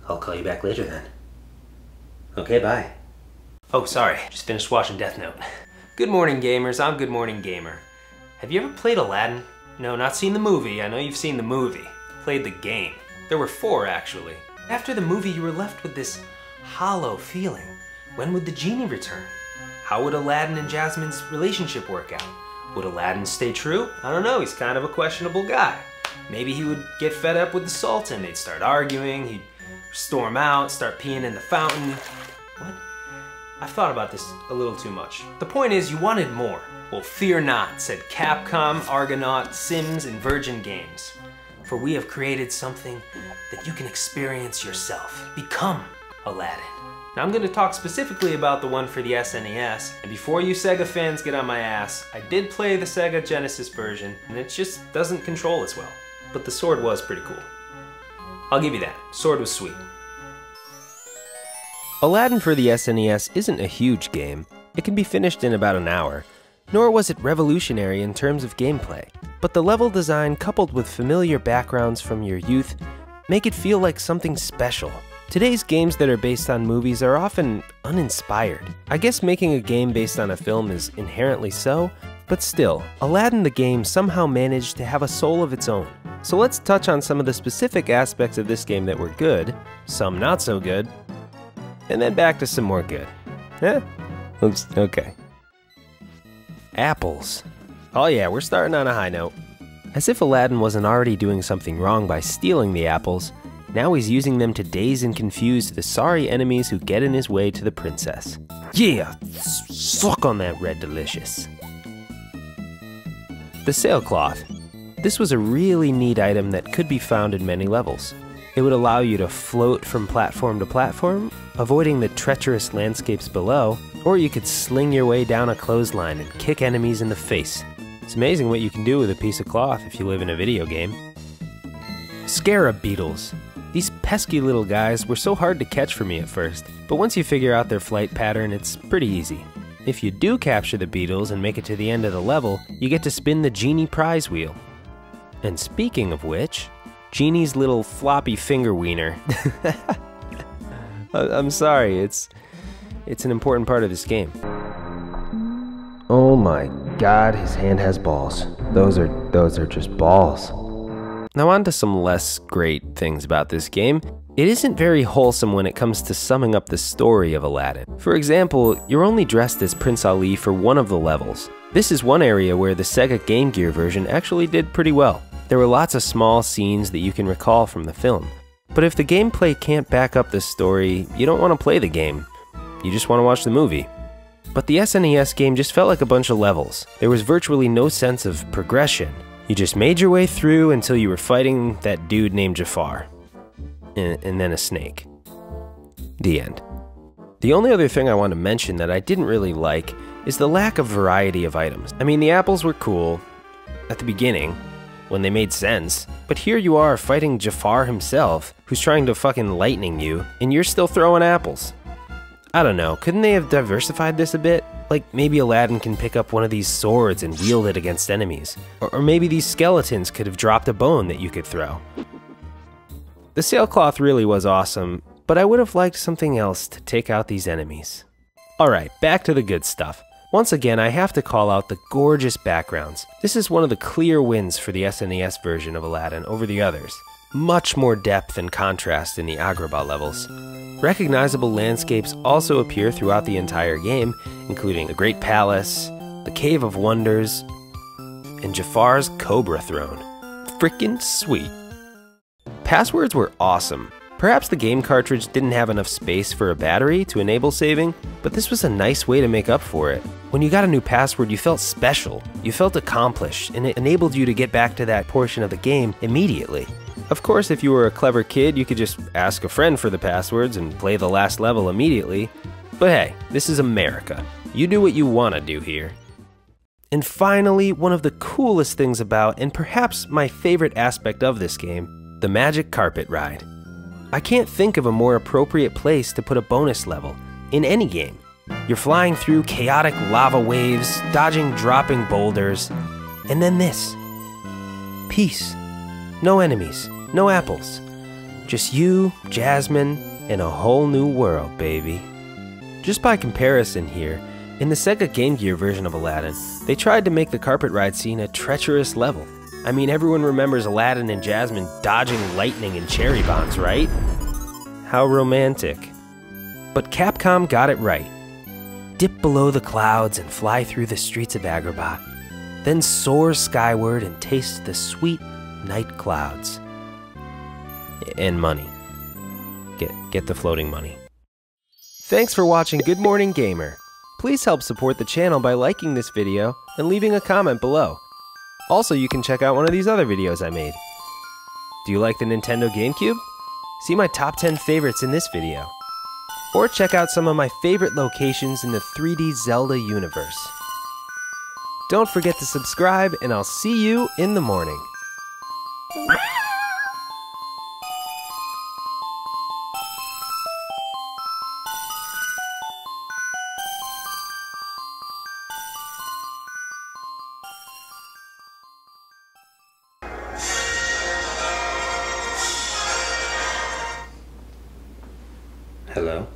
I'll call you back later then. Okay, bye. Oh, sorry, just finished watching Death Note. Good morning, gamers. I'm Good Morning Gamer. Have you ever played Aladdin? No, not seen the movie. I know you've seen the movie. Played the game. There were 4, actually. After the movie, you were left with this hollow feeling. When would the genie return? How would Aladdin and Jasmine's relationship work out? Would Aladdin stay true? I don't know, he's kind of a questionable guy. Maybe he would get fed up with the Sultan. They'd start arguing, he'd storm out, start peeing in the fountain. What? I've thought about this a little too much. The point is, you wanted more. Well, fear not, said Capcom, Argonaut, Sims, and Virgin Games. For we have created something that you can experience yourself. Become Aladdin. Now I'm going to talk specifically about the one for the SNES, and before you Sega fans get on my ass, I did play the Sega Genesis version, and it just doesn't control as well. But the sword was pretty cool. I'll give you that. Sword was sweet. Aladdin for the SNES isn't a huge game. It can be finished in about an hour, nor was it revolutionary in terms of gameplay. But the level design coupled with familiar backgrounds from your youth make it feel like something special. Today's games that are based on movies are often uninspired. I guess making a game based on a film is inherently so, but still, Aladdin the game somehow managed to have a soul of its own. So let's touch on some of the specific aspects of this game that were good, some not so good, and then back to some more good. Oops, okay. Apples. Oh yeah, we're starting on a high note. As if Aladdin wasn't already doing something wrong by stealing the apples, now he's using them to daze and confuse the sorry enemies who get in his way to the princess. Yeah, suck on that red delicious. The sailcloth. This was a really neat item that could be found in many levels. It would allow you to float from platform to platform, avoiding the treacherous landscapes below, or you could sling your way down a clothesline and kick enemies in the face. It's amazing what you can do with a piece of cloth if you live in a video game. Scarab beetles. These pesky little guys were so hard to catch for me at first, but once you figure out their flight pattern, it's pretty easy. If you do capture the beetles and make it to the end of the level, you get to spin the genie prize wheel. And speaking of which, Genie's little floppy finger wiener. I'm sorry, it's an important part of this game. Oh my god, his hand has balls. Those are just balls. Now on to some less great things about this game. It isn't very wholesome when it comes to summing up the story of Aladdin. For example, you're only dressed as Prince Ali for one of the levels. This is one area where the Sega Game Gear version actually did pretty well. There were lots of small scenes that you can recall from the film. But if the gameplay can't back up the story, you don't want to play the game. You just want to watch the movie. But the SNES game just felt like a bunch of levels. There was virtually no sense of progression. You just made your way through until you were fighting that dude named Jafar. And then a snake. The end. The only other thing I want to mention that I didn't really like is the lack of variety of items. I mean, the apples were cool at the beginning, when they made sense, but here you are fighting Jafar himself, who's trying to fucking lightning you, and you're still throwing apples. I don't know, couldn't they have diversified this a bit? Like, maybe Aladdin can pick up one of these swords and wield it against enemies. Or maybe these skeletons could have dropped a bone that you could throw. The sailcloth really was awesome, but I would have liked something else to take out these enemies. Alright, back to the good stuff. Once again, I have to call out the gorgeous backgrounds. This is one of the clear wins for the SNES version of Aladdin over the others. Much more depth and contrast in the Agrabah levels. Recognizable landscapes also appear throughout the entire game, including the Great Palace, the Cave of Wonders, and Jafar's Cobra Throne. Frickin' sweet. Passwords were awesome. Perhaps the game cartridge didn't have enough space for a battery to enable saving, but this was a nice way to make up for it. When you got a new password, you felt special, you felt accomplished, and it enabled you to get back to that portion of the game immediately. Of course, if you were a clever kid, you could just ask a friend for the passwords and play the last level immediately. But hey, this is America. You do what you want to do here. And finally, one of the coolest things about, and perhaps my favorite aspect of this game, the magic carpet ride. I can't think of a more appropriate place to put a bonus level in any game. You're flying through chaotic lava waves, dodging dropping boulders, and then this. Peace. No enemies, no apples. Just you, Jasmine, and a whole new world, baby. Just by comparison here, in the Sega Game Gear version of Aladdin, they tried to make the carpet ride scene a treacherous level. I mean, everyone remembers Aladdin and Jasmine dodging lightning and cherry bombs, right? How romantic. But Capcom got it right. Dip below the clouds and fly through the streets of Agrabah. Then soar skyward and taste the sweet night clouds. And money. Get the floating money. Thanks for watching Good Morning Gamer. Please help support the channel by liking this video and leaving a comment below. Also, you can check out one of these other videos I made. Do you like the Nintendo GameCube? See my top 10 favorites in this video. Or check out some of my favorite locations in the 3D Zelda universe. Don't forget to subscribe, and I'll see you in the morning. Hello?